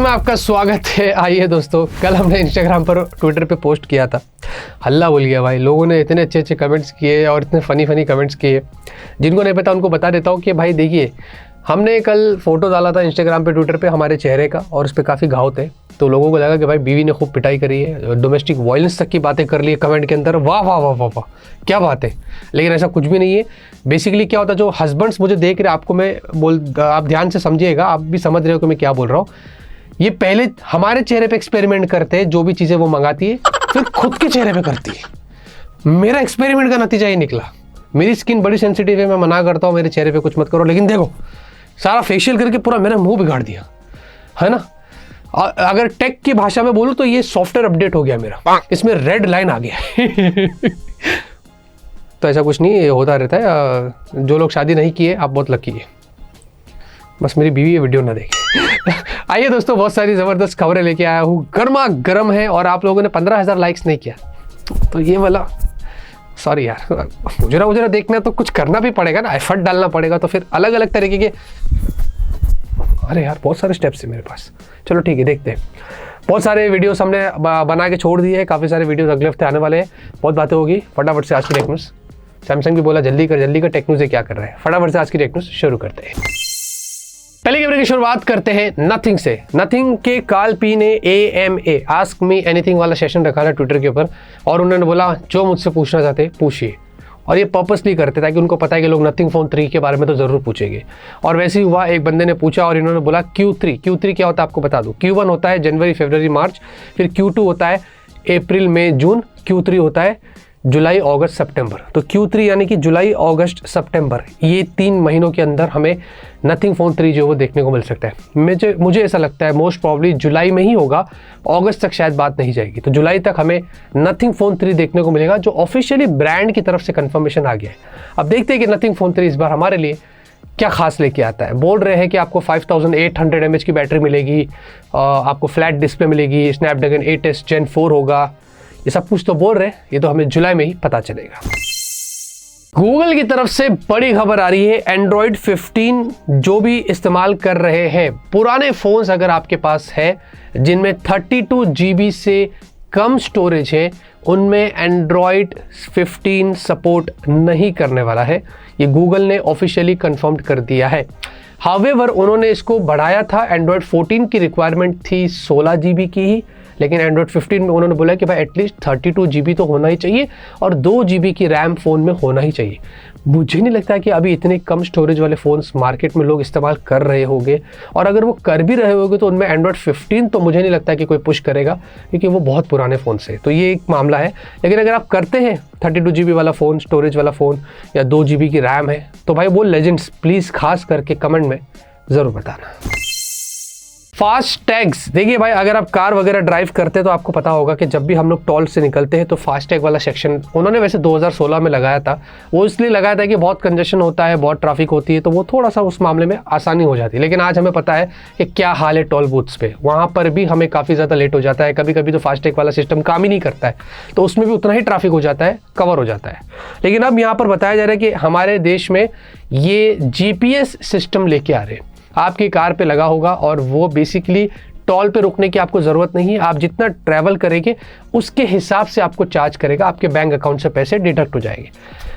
में आपका स्वागत है। आइए दोस्तों, कल हमने इंस्टाग्राम पर ट्विटर पे पोस्ट किया था, हल्ला बोल गया भाई। लोगों ने इतने अच्छे अच्छे कमेंट्स किए और इतने फ़नी कमेंट्स किए। जिनको नहीं पता उनको बता देता हूँ कि भाई देखिए, हमने कल फ़ोटो डाला था इंस्टाग्राम पे ट्विटर पे हमारे चेहरे का, और उस पर काफ़ी घाव थे। तो लोगों को लगा कि भाई बीवी ने खूब पिटाई करी है, डोमेस्टिक वायलेंस तक की बातें कर ली है कमेंट के अंदर। वाह वाह वाह वाह वाह, क्या बात है। लेकिन ऐसा कुछ भी नहीं है। बेसिकली क्या होता है, जो हस्बैंड्स मुझे देख रहे, आपको मैं आप ध्यान से समझिएगा, आप भी समझ रहे हो कि मैं क्या बोल रहा हूँ। ये पहले हमारे चेहरे पे एक्सपेरिमेंट करते हैं, जो भी चीज़ें वो मंगाती है, फिर खुद के चेहरे पे करती है। मेरा एक्सपेरिमेंट का नतीजा ये निकला। मेरी स्किन बड़ी सेंसिटिव है, मैं मना करता हूँ मेरे चेहरे पे कुछ मत करो, लेकिन देखो सारा फेशियल करके पूरा मेरा मुंह बिगाड़ दिया है ना। अगर टेक की भाषा में बोलूँ तो ये सॉफ्टवेयर अपडेट हो गया मेरा, इसमें रेड लाइन आ गया। तो ऐसा कुछ नहीं, ये होता रहता है। जो लोग शादी नहीं किए, आप बहुत लकी है। बस मेरी बीवी ये वीडियो ना देखे। आइए दोस्तों, बहुत सारी ज़बरदस्त खबरें लेके आया हूँ, गर्मा गर्म है। और आप लोगों ने 15,000 लाइक्स नहीं किया, तो ये वाला सॉरी यार, मुजरा देखना तो कुछ करना भी पड़ेगा ना, एफर्ट डालना पड़ेगा। तो फिर अलग अलग तरीके के, अरे यार बहुत सारे स्टेप्स है मेरे पास। चलो ठीक है, देखते हैं। बहुत सारे वीडियोस हमने बना के छोड़ दिए हैं, काफ़ी सारे वीडियोस अगले हफ्ते आने वाले हैं। बहुत बातें होगी। फटाफट से आज की टेक न्यूज़, सैमसंग भी बोला जल्दी कर टेक न्यूज़ क्या कर रहा है। फटाफट से आज की टेक न्यूज़ शुरू करते हैं। पहले खबर की शुरुआत करते हैं नथिंग से। नथिंग के काल पी ने AMA आस्क मी एनीथिंग वाला सेशन रखा था ट्विटर के ऊपर, और उन्होंने बोला जो मुझसे पूछना चाहते पूछिए। और ये पर्पसली करते ताकि उनको पता है कि लोग नथिंग फोन 3 के बारे में तो ज़रूर पूछेंगे। और वैसे ही हुआ, एक बंदे ने पूछा और इन्होंने बोला Q3 क्या होता है आपको बता दूँ। Q1 होता है जनवरी फरवरी मार्च, फिर Q2 होता है अप्रैल मई जून, Q3 होता है जुलाई अगस्त सितंबर। तो Q3 यानी कि जुलाई अगस्त सितंबर, ये 3 महीनों के अंदर हमें नथिंग फ़ोन 3 जो वो देखने को मिल सकता है। मुझे ऐसा लगता है मोस्ट प्रॉब्ली जुलाई में ही होगा, अगस्त तक शायद बात नहीं जाएगी। तो जुलाई तक हमें नथिंग फ़ोन 3 देखने को मिलेगा, जो ऑफिशियली ब्रांड की तरफ से कंफर्मेशन आ गया है। अब देखते हैं कि नथिंग फ़ोन 3 इस बार हमारे लिए क्या खास लेके आता है। बोल रहे हैं कि आपको 5800 mAh की बैटरी मिलेगी, आपको फ्लैट डिस्प्ले मिलेगी, स्नैपड्रैगन 8S Gen 4 होगा, ये सब कुछ तो बोल रहे हैं। ये तो हमें जुलाई में ही पता चलेगा। गूगल की तरफ से बड़ी खबर आ रही है। एंड्रॉयड 15 जो भी इस्तेमाल कर रहे हैं, पुराने फ़ोन्स अगर आपके पास है जिनमें 32 GB से कम स्टोरेज है, उनमें एंड्रॉयड 15 सपोर्ट नहीं करने वाला है। ये गूगल ने ऑफिशियली कंफर्म कर दिया है। हावेवर उन्होंने इसको बढ़ाया था। एंड्रॉयड 14 की रिक्वायरमेंट थी 16 GB की ही, लेकिन एंड्रॉयड 15 में उन्होंने बोला कि भाई एटलीस्ट 32 GB तो होना ही चाहिए और 2 GB की रैम फ़ोन में होना ही चाहिए। मुझे नहीं लगता कि अभी इतने कम स्टोरेज वाले फ़ोन्स मार्केट में लोग इस्तेमाल कर रहे होंगे, और अगर वो कर भी रहे होंगे तो उनमें एंड्रॉयड 15 तो मुझे नहीं लगता कि कोई पुश करेगा, क्योंकि वो बहुत पुराने फ़ोन से। तो ये एक मामला है। लेकिन अगर आप करते हैं 32 GB वाला फ़ोन, स्टोरेज वाला फ़ोन, या 2 GB की रैम है, तो भाई वो लेजेंड्स प्लीज़ खास करके कमेंट में ज़रूर बताना। फास्ट टैग्स, देखिए भाई, अगर आप कार वगैरह ड्राइव करते हैं तो आपको पता होगा कि जब भी हम लोग टोल से निकलते हैं तो फास्ट टैग वाला सेक्शन उन्होंने वैसे 2016 में लगाया था। वो इसलिए लगाया था कि बहुत कंजेशन होता है, बहुत ट्रैफिक होती है, तो वो थोड़ा सा उस मामले में आसानी हो जाती है। लेकिन आज हमें पता है कि क्या हाल है टोल बूथ्स पे, वहाँ पर भी हमें काफ़ी ज़्यादा लेट हो जाता है। कभी कभी तो फास्ट टैग वाला सिस्टम काम ही नहीं करता है, तो उसमें भी उतना ही ट्रैफिक हो जाता है, कवर हो जाता है। लेकिन अब यहाँ पर बताया जा रहा है कि हमारे देश में ये GPS सिस्टम लेके आ रहे हैं, आपकी कार पे लगा होगा, और वो बेसिकली टोल पे रुकने की आपको ज़रूरत नहीं है। आप जितना ट्रैवल करेंगे उसके हिसाब से आपको चार्ज करेगा, आपके बैंक अकाउंट से पैसे डिडक्ट हो जाएंगे।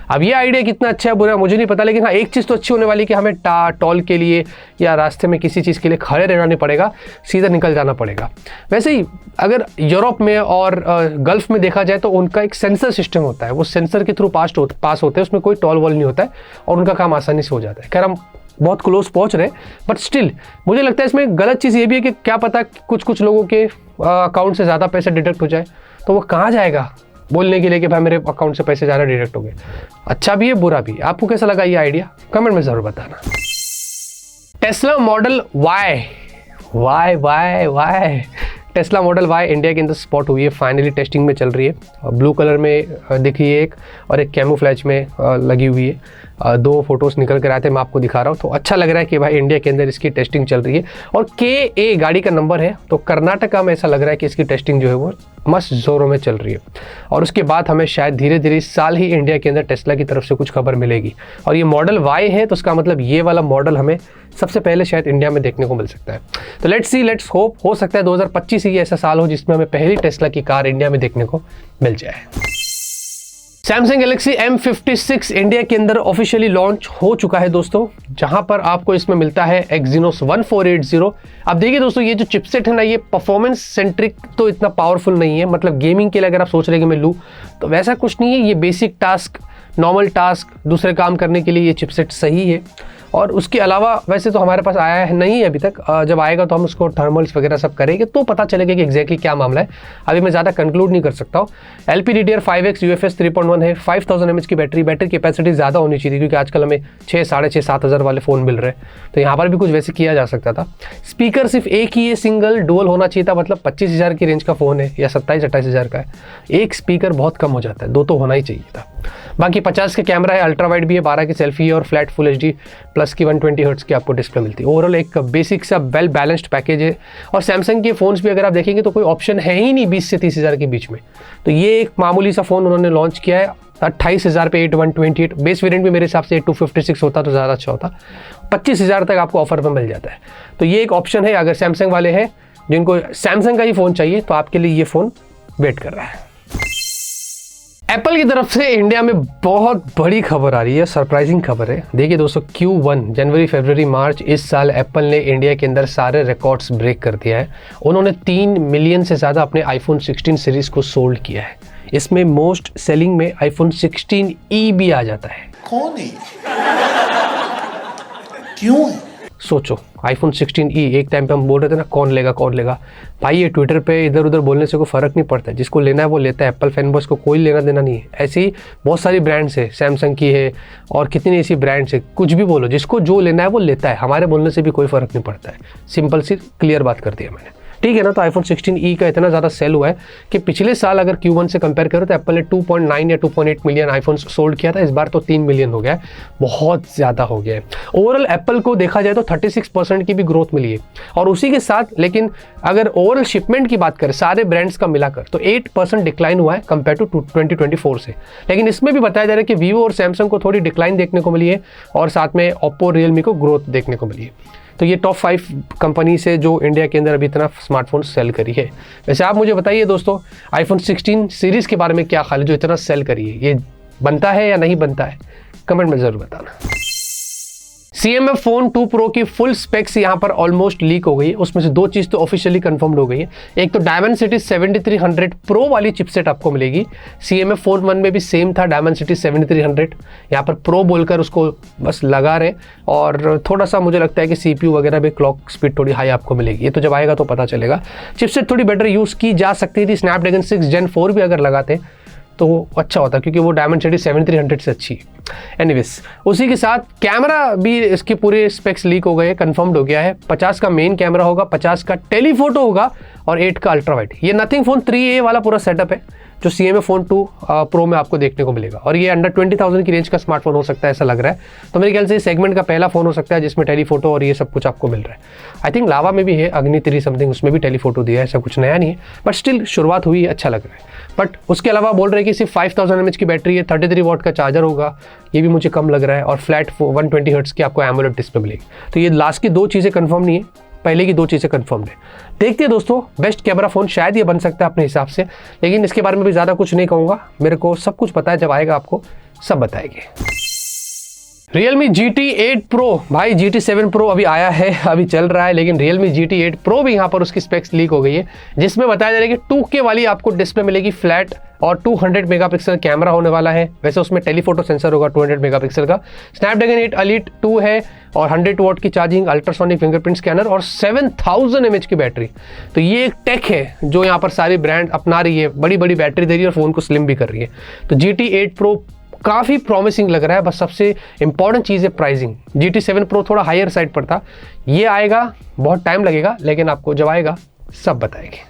अब ये आइडिया कितना अच्छा है बुरा मुझे नहीं पता, लेकिन हाँ, एक चीज़ तो अच्छी होने वाली कि हमें टोल के लिए या रास्ते में किसी चीज़ के लिए खड़े रहना नहीं पड़ेगा, सीधा निकल जाना पड़ेगा। वैसे ही अगर यूरोप में और गल्फ़ में देखा जाए तो उनका एक सेंसर सिस्टम होता है, वो सेंसर के थ्रू पास होते हैं, उसमें कोई टोल वॉल नहीं होता है और उनका काम आसानी से हो जाता है। खैर हम बहुत क्लोज पहुंच रहे हैं, बट स्टिल मुझे लगता है इसमें गलत चीज़ ये भी है कि क्या पता कुछ लोगों के अकाउंट से ज़्यादा पैसे डिडक्ट हो जाए, तो वो कहाँ जाएगा बोलने के लिए कि भाई मेरे अकाउंट से पैसे ज़्यादा डिडक्ट हो गए। अच्छा भी है, बुरा भी। आपको कैसा लगा ये आइडिया, कमेंट में ज़रूर बताना। Tesla Model Y Tesla Model Y India के अंदर स्पॉट हुई है, फाइनली टेस्टिंग में चल रही है। ब्लू कलर में दिख रही है एक, और एक कैमोफ्लेज में लगी हुई है। 2 फोटोज़ निकल कर आए थे, मैं आपको दिखा रहा हूँ। तो अच्छा लग रहा है कि भाई इंडिया के अंदर इसकी टेस्टिंग चल रही है, और KA गाड़ी का नंबर है, तो कर्नाटका में ऐसा लग रहा है कि इसकी टेस्टिंग जो है वो मस्त जोरों में चल रही है। और उसके बाद हमें शायद धीरे धीरे इस साल ही इंडिया के अंदर टेस्ला की तरफ से कुछ खबर मिलेगी। और ये मॉडल वाई है, तो उसका मतलब ये वाला मॉडल हमें सबसे पहले शायद इंडिया में देखने को मिल सकता है। तो लेट्स होप, हो सकता है 2025 ही ऐसा साल हो जिसमें हमें पहली टेस्ला की कार इंडिया में देखने को मिल जाए। सैमसंग गैलेक्सी M56 इंडिया के अंदर ऑफिशियली लॉन्च हो चुका है दोस्तों, जहां पर आपको इसमें मिलता है Exynos 1480। अब देखिए दोस्तों, ये जो चिपसेट है ना, ये परफॉर्मेंस सेंट्रिक तो इतना पावरफुल नहीं है। मतलब गेमिंग के लिए अगर आप सोच रहे हैं कि मैं लूँ, तो वैसा कुछ नहीं है। ये बेसिक टास्क, नॉर्मल टास्क, दूसरे काम करने के लिए ये चिपसेट सही है। और उसके अलावा वैसे तो हमारे पास आया है नहीं है अभी तक, जब आएगा तो हम उसको थर्मल्स वगैरह सब करेंगे तो पता चलेगा कि एग्जैक्टली क्या मामला है। अभी मैं ज़्यादा कंक्लूड नहीं कर सकता हूँ। LPDDR5X UFS 3.1 है, 5000 mAh की बैटरी कैपेसिटी ज़्यादा होनी चाहिए, क्योंकि आजकल हमें 6, 6,500, 7,000 वाले फ़ोन मिल रहे हैं, तो यहाँ पर भी कुछ वैसे किया जा सकता था। स्पीकर सिर्फ एक ही है, सिंगल डुअल होना चाहिए था। मतलब 25,000 की रेंज का फ़ोन है या 27-28,000 का है, एक स्पीकर बहुत कम हो जाता है, 2 तो होना ही चाहिए था। बाकी 50 का कैमरा है, अल्ट्रा वाइड भी है, 12 की सेल्फी है और फ्लैट फुल HD प्लस की 120 हर्ट्ज की आपको डिस्प्ले मिलती है। ओवरऑल एक बेसिक सा वेल बैलेंस्ड पैकेज है। और सैमसंग के फ़ोन्स भी अगर आप देखेंगे तो कोई ऑप्शन है ही नहीं 20 से 30,000 के बीच में। तो ये एक मामूली सा फ़ोन उन्होंने लॉन्च किया है 28,000 पे 8128। बेस वेरिएंट भी मेरे हिसाब से 8256 होता तो ज़्यादा अच्छा होता। 25,000 तक आपको ऑफर में मिल जाता है। तो ये एक ऑप्शन है, अगर सैमसंग वाले हैं जिनको सैमसंग का ही फ़ोन चाहिए तो आपके लिए ये फ़ोन वेट कर रहा है। एप्पल की तरफ से इंडिया में बहुत बड़ी खबर आ रही है, सरप्राइजिंग खबर है। देखिए दोस्तों, Q1 जनवरी, फरवरी, मार्च इस साल एप्पल ने इंडिया के अंदर सारे रिकॉर्ड्स ब्रेक कर दिया है। उन्होंने 3 मिलियन से ज़्यादा अपने iPhone 16 सीरीज़ को सोल्ड किया है। इसमें मोस्ट सेलिंग में iPhone 16e भी आ जाता है। कौन है? क्यों है? सोचो, iPhone 16e, एक टाइम पे हम बोल रहे थे ना कौन लेगा भाई। ये ट्विटर पे इधर उधर बोलने से कोई फ़र्क नहीं पड़ता है, जिसको लेना है वो लेता है। एप्पल फैन बॉयज़ को कोई लेना देना नहीं है। ऐसे ही बहुत सारी ब्रांड्स है, सैमसंग की है और कितनी ऐसी ब्रांड्स है, कुछ भी बोलो, जिसको जो लेना है वो लेता है। हमारे बोलने से भी कोई फ़र्क नहीं पड़ता है। सिंपल सी क्लियर बात कर दी है मैंने, ठीक है ना। तो iPhone 16e का इतना ज़्यादा सेल हुआ है कि पिछले साल अगर Q1 से कंपेयर करो तो एप्पल ने 2.9 या 2.8 मिलियन iPhones सोल्ड किया था। इस बार तो 3 मिलियन हो गया है, बहुत ज़्यादा हो गया है। ओवरऑल एप्पल को देखा जाए तो 36% की भी ग्रोथ मिली है। और उसी के साथ लेकिन अगर ओवरऑल शिपमेंट की बात करें सारे ब्रांड्स का मिलाकर तो 8% डिक्लाइन हुआ है कंपेयर टू 2024 से। लेकिन इसमें भी बताया जा रहा है कि वीवो और सैमसंग को थोड़ी डिक्लाइन देखने को मिली है और साथ में ओप्पो, रियलमी को ग्रोथ देखने को मिली है। तो ये टॉप 5 कंपनी से जो इंडिया के अंदर अभी इतना स्मार्टफोन सेल करी है। वैसे आप मुझे बताइए दोस्तों, iPhone 16 सीरीज़ के बारे में क्या ख्याल है जो इतना सेल करी है? ये बनता है या नहीं बनता है? कमेंट में ज़रूर बताना। CMF Phone 2 Pro की फुल स्पेक्स यहाँ पर ऑलमोस्ट लीक हो गई है। उसमें से 2 चीज़ तो ऑफिशियली कंफर्म्ड हो गई है। एक तो Dimensity 7300 Pro वाली चिपसेट आपको मिलेगी। CMF Phone 1 में भी सेम था, Dimensity 7300। यहाँ पर Pro बोलकर उसको बस लगा रहे और थोड़ा सा मुझे लगता है कि CPU वगैरह भी क्लॉक स्पीड थोड़ी हाई आपको मिलेगी। ये तो जब आएगा तो पता चलेगा। चिपसेट थोड़ी बेटर यूज़ की जा सकती थी। Snapdragon 6 Gen 4 भी अगर लगाते तो अच्छा होता, क्योंकि वो Dimensity 7300 से अच्छी है। एनीवेज, उसी के साथ कैमरा भी इसके पूरे स्पेक्स लीक हो गए, कंफर्म्ड हो गया है। 50 का मेन कैमरा होगा, 50 का टेलीफोटो होगा और 8 का अल्ट्रा वाइड। ये नथिंग फ़ोन 3A वाला पूरा सेटअप है जो CMF Phone 2 Pro में आपको देखने को मिलेगा। और ये अंडर 20,000 की रेंज का स्मार्टफोन हो सकता है, ऐसा लग रहा है। तो मेरे ख्याल से इस सेगमेंट का पहला फ़ोन हो सकता है जिसमें टेलीफोटो और ये सब कुछ आपको मिल रहा है। आई थिंक लावा में भी है, अग्नि 3 समथिंग, उसमें भी टेलीफोटो दिया है। ऐसा कुछ नया नहीं है, बट स्टिल शुरुआत हुई है, अच्छा लग रहा है। बट उसके अलावा बोल रहे हैं कि सिर्फ 5000 mAh की बैटरी है, 33 वाट का चार्जर होगा, ये भी मुझे कम लग रहा है। और फ्लैट 120 हर्ट्ज की आपको एमोलेड डिस्प्ले मिलेगी। तो ये लास्ट की 2 चीज़ें कंफर्म नहीं है, पहले की 2 चीज़ें कंफर्म्ड है। देखते हैं दोस्तों, बेस्ट कैमरा फ़ोन शायद ये बन सकता है अपने हिसाब से, लेकिन इसके बारे में भी ज़्यादा कुछ नहीं कहूँगा। मेरे को सब कुछ पता है, जब आएगा आपको सब बताएंगे। Realme GT8 Pro, भाई GT7 Pro अभी आया है, अभी चल रहा है, लेकिन Realme GT8 Pro भी यहाँ पर उसकी स्पेक्स लीक हो गई है, जिसमें बताया जा रहा है कि 2K वाली आपको डिस्प्ले मिलेगी फ्लैट और 200 मेगापिक्सल कैमरा होने वाला है। वैसे उसमें टेलीफोटो सेंसर होगा 200 मेगापिक्सल का। Snapdragon 8 Elite 2 है और 100 वाट की चार्जिंग, अल्ट्रासोनिक फिंगरप्रिंट स्कैनर और 7000 mAh की बैटरी। तो ये एक टेक है जो यहाँ पर सारी ब्रांड अपना रही है, बड़ी बड़ी बैटरी दे रही है और फ़ोन को स्लिम भी कर रही है। तो GT8 Pro काफ़ी प्रॉमिसिंग लग रहा है। बस सबसे इंपॉर्टेंट चीज़ है प्राइसिंग। GT7 Pro थोड़ा हायर साइड पर था, ये आएगा, बहुत टाइम लगेगा, लेकिन आपको जब आएगा सब बताएंगे।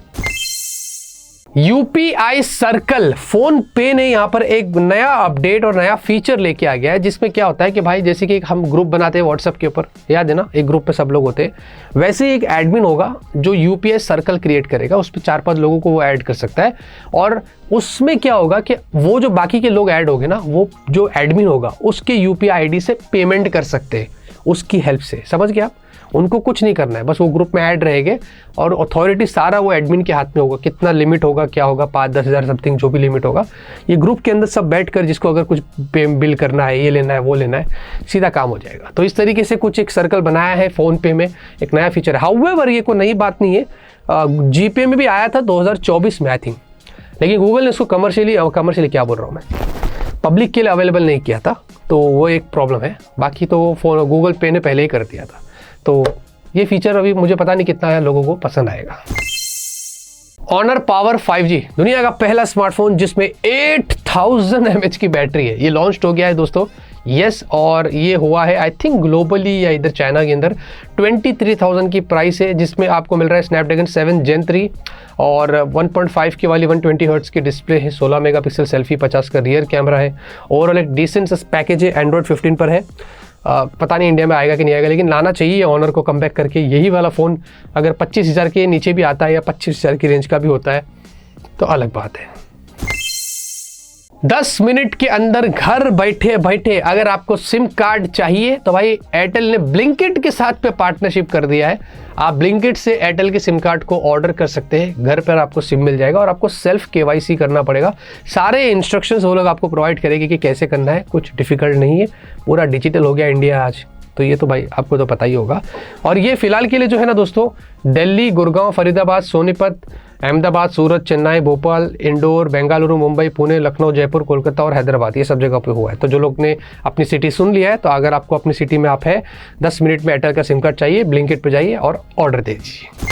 यूपीआई सर्कल, फोन पे ने यहाँ पर एक नया अपडेट और नया फीचर लेके आ गया है, जिसमें क्या होता है कि भाई जैसे कि हम ग्रुप बनाते हैं व्हाट्सएप के ऊपर, याद है ना, एक ग्रुप पे सब लोग होते हैं, वैसे ही एक एडमिन होगा जो यूपीआई सर्कल क्रिएट करेगा, उस पर 4-5 लोगों को वो ऐड कर सकता है। और उसमें क्या होगा कि वो जो बाकी के लोग ऐड होंगे ना, वो जो एडमिन होगा उसके यूपीआई आईडी से पेमेंट कर सकते हैं उसकी हेल्प से। समझ गए आप? उनको कुछ नहीं करना है, बस वो ग्रुप में ऐड रहेंगे और अथॉरिटी सारा वो एडमिन के हाथ में होगा। कितना लिमिट होगा, क्या होगा, 5-10 हज़ार समथिंग जो भी लिमिट होगा, ये ग्रुप के अंदर सब बैठकर जिसको अगर कुछ बिल करना है, ये लेना है, वो लेना है, सीधा काम हो जाएगा। तो इस तरीके से कुछ एक सर्कल बनाया है फ़ोन पे में, एक नया फीचर है। हाउएवर ये कोई नई बात नहीं है, जीपे में भी आया था 2024 में आई थिंक, लेकिन गूगल ने इसको कमर्शियली क्या बोल रहा हूँ मैं, पब्लिक के लिए अवेलेबल नहीं किया था, तो वो एक प्रॉब्लम है। बाकी तो फ़ोन गूगल पे ने पहले ही कर दिया था। तो ये फीचर अभी मुझे पता नहीं कितना लोगों को पसंद आएगा। Honor Power 5G दुनिया का पहला स्मार्टफोन जिसमें 8000 mAh की बैटरी है, ये लॉन्च हो गया है दोस्तों। यस, और ये हुआ है आई थिंक ग्लोबली या इधर चाइना के अंदर 23,000 की प्राइस है, जिसमें आपको मिल रहा है स्नैपड्रैगन 7 Gen 3 और 1.5 की वाली 120 हर्ट्ज की डिस्प्ले है, 16 मेगापिक्सल सेल्फी, 50 का रियर कैमरा है। ओवरऑल एक डिसेंट पैकेज है, एंड्रॉयड 15 पर है। पता नहीं इंडिया में आएगा कि नहीं आएगा, लेकिन लाना चाहिए ऑनर को कमबैक करके। यही वाला फ़ोन अगर 25,000 के नीचे भी आता है या 25,000 की रेंज का भी होता है तो अलग बात है। 10 मिनट के अंदर घर बैठे बैठे अगर आपको सिम कार्ड चाहिए तो भाई एयरटेल ने ब्लिंकिट के साथ पे पार्टनरशिप कर दिया है। आप ब्लिंकिट से एयरटेल के सिम कार्ड को ऑर्डर कर सकते हैं, घर पर आपको सिम मिल जाएगा और आपको सेल्फ केवाईसी करना पड़ेगा। सारे इंस्ट्रक्शंस वो लोग आपको प्रोवाइड करेंगे कि कैसे करना है, कुछ डिफिकल्ट नहीं है, पूरा डिजिटल हो गया इंडिया आज, तो ये तो भाई आपको तो पता ही होगा। और ये फिलहाल के लिए जो है ना दोस्तों, दिल्ली, गुड़गांव, फरीदाबाद, सोनीपत, अहमदाबाद, सूरत, चेन्नई, भोपाल, इंदौर, बेंगलुरु, मुंबई, पुणे, लखनऊ, जयपुर, कोलकाता और हैदराबाद, ये सब जगह पे हुआ है। तो जो लोग ने अपनी सिटी सुन लिया है, तो अगर आपको अपनी सिटी में आप है 10 मिनट में एयरटेल का सिम कार्ड चाहिए, ब्लिंकिट पे जाइए और ऑर्डर दे दीजिए।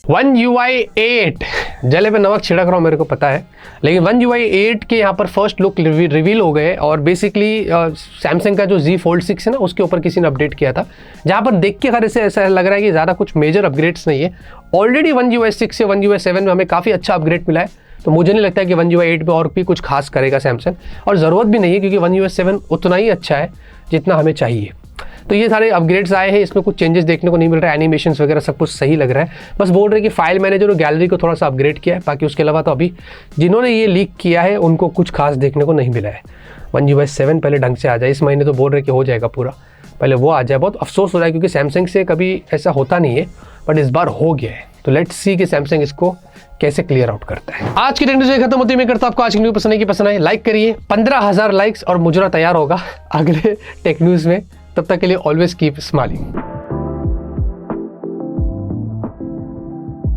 One UI 8 जले पे नमक छिड़क रहा हूँ, मेरे को पता है, लेकिन One UI 8 के यहाँ पर फर्स्ट लुक रिवील हो गए और बेसिकली सैमसंग का जो Z Fold 6 है ना, उसके ऊपर किसी ने अपडेट किया था, जहाँ पर देख के खैर से ऐसा लग रहा है कि ज़्यादा कुछ मेजर अपग्रेड्स नहीं है। ऑलरेडी One UI 6 से One UI 7 में हमें काफ़ी अच्छा अपग्रेड मिला है, तो मुझे नहीं लगता है कि One UI 8 में और भी कुछ खास करेगा सैमसंग, और ज़रूरत भी नहीं है क्योंकि One UI 7 उतना ही अच्छा है जितना हमें चाहिए। तो ये सारे अपग्रेड्स आए हैं, इसमें कुछ चेंजेस देखने को नहीं मिल रहा है, एनिमेशंस वगैरह सब कुछ सही लग रहा है। बस बोल रहे हैं कि फाइल मैनेजर और गैलरी को थोड़ा सा अपग्रेड किया है, बाकी उसके अलावा तो अभी जिन्होंने ये लीक किया है उनको कुछ खास देखने को नहीं मिला है। One UI 7 पहले ढंग से आ जाए, इस महीने तो बोल रहे कि हो जाएगा पूरा, पहले वो आ जाए। बहुत अफसोस हो रहा है क्योंकि सैमसंग से कभी ऐसा होता नहीं है, बट इस बार हो गया है। तो लेट्स सी कि सैमसंग इसको कैसे क्लियर आउट करता है। आज की टेक न्यूज़ खत्म होती है, मैं करता हूं आपको आज की न्यूज़ पसंद है कि पसंद आए, लाइक करिए। 15,000 लाइक्स और मुजरा तैयार होगा अगले टेक न्यूज़ में। तब तक के लिए ऑलवेज कीप स्माइलिंग।